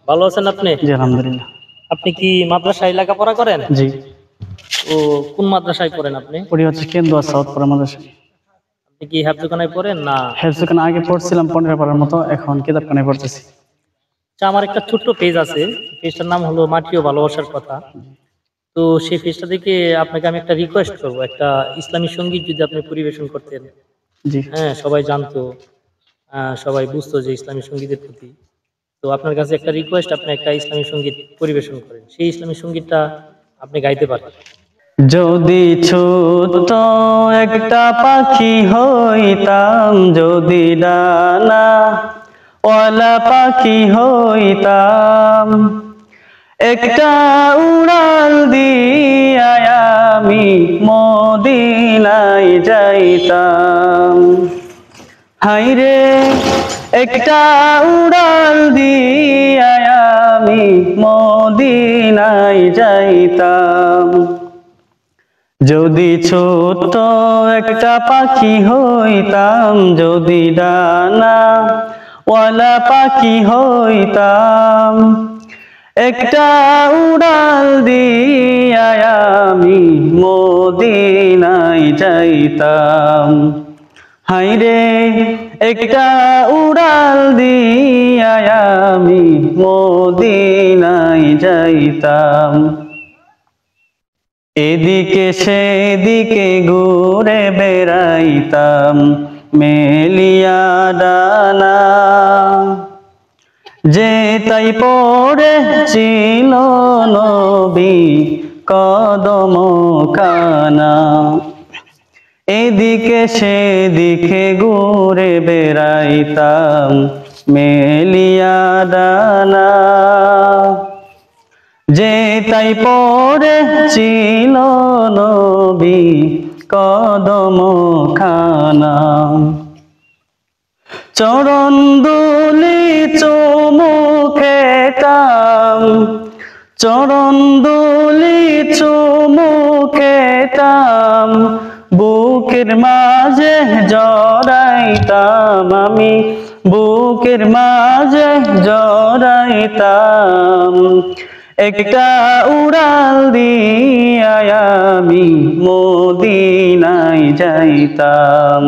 ভালো আছেন আপনি? জি আলহামদুলিল্লাহ। আপনি কি মাদ্রাসায় লেখাপড়া করেন? জি। ও কোন মাদ্রাসায় পড়েন আপনি? পড়ি হচ্ছে কেন্দুয়া সাউথপুরা মাদ্রাসা। আপনি কি হেফজখানায় পড়েন না? হেফজখানা আগে পড়ছিলাম 15 পারার মতো, এখন কিতাবখানায় পড়তেছি। আচ্ছা, আমার একটা ছোট্ট পেজ আছে, পেজটার নাম হলো মাটি ও ভালোবাসার কথা। তো সেই পেজটা থেকে আপনাকে আমি একটা রিকোয়েস্ট করব, একটা ইসলামী সঙ্গীত যদি আপনি পরিবেশন করতেন। জি। হ্যাঁ, সবাই জানতো, সবাই বুঝতো যে ইসলামী সঙ্গীতের প্রতি। তো আপনার কাছে একটা রিকোয়েস্ট, আপনি একটা ইসলামী সঙ্গীত পরিবেশন করেন, সেই ইসলামী সঙ্গীতটা আপনি গাইতে পারেন। যদি ছোট্ট একটা পাখি হইতাম, যদি ডানা ওয়ালা পাখি হইতাম, একটা উড়াল দিয়া আমি মদিনায় যাইতাম। হাইরে একটা উড়াল দিয়া আমি মদিনায় যাইতাম। যদি ছোট্ট একটা পাখি হইতাম, যদি ডানা ওয়ালা পাখি হইতাম, একটা উড়াল দিয়া আমি মদিনায় যাইতাম। হাইরে একটা উড়াল দিয়া আমি মদিনায় যাইতাম। এদিকে সেদিকে ঘুরে বেড়াইতাম মেলিয়া ডানা, যে তাই পড়ে ছিল নবী কদম খানা। এদিকে সেদিকে ঘুরে বেড়াইতাম মেলিয়া ডানা, যে তাই পড়ে ছিল নবী কদম খানা। চরণ দুলি চুমু খেতাম, চরণ দুলি চুমু খেতাম, বুকের মাঝে জড়াইতাম আমি, বুকের মাঝে জড়াইতাম। একটা উড়াল দিয়া আমি মদিনায় যাইতাম।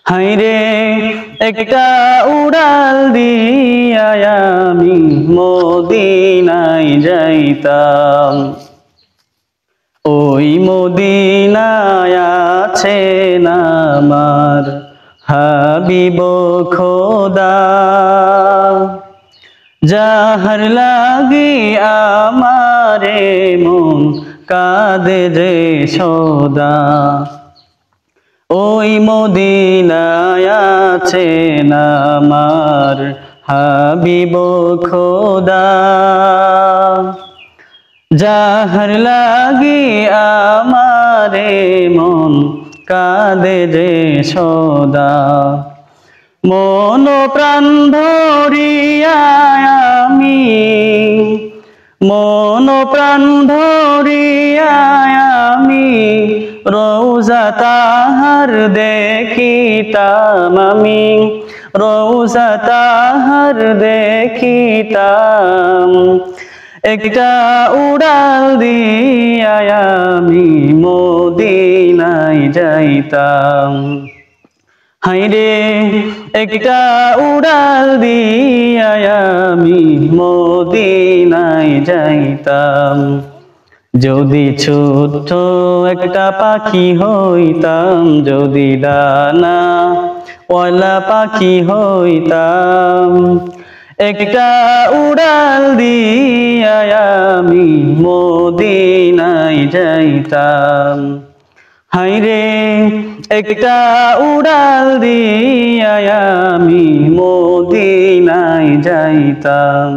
হাইরে একটা উড়াল দিয়া আমি মদিনায় যাইতাম। ওই মদিনায় আছেন আমার হাবিব খোদা, যাহার লাগি আমারে মন কাঁদে যে সদা। ওই মদিনায় আছেন আমার হাবিব খোদা, যাহার লাগি আমারে মন কাঁদে যে সদা। মন প্রাণ ধরিয়া আমি, মন প্রাণ ধরিয়া আমি রওজা তাহার দেখিতাম আমি, রওজা তাহার দেখিতাম। একটা উড়াল দিয়া আমি মদিনায় যাইতাম। হাইরে একটা উড়াল দিয়া আমি মদিনায় যাইতাম। যদি ছোট্ট একটা পাখি হইতাম, যদি ডানা ওয়ালা পাখি হইতাম, একটা উড়াল দিয়া আমি মদিনায় যাইতাম। হাইরে একটা উড়াল দিয়া আমি মদিনায় যাইতাম।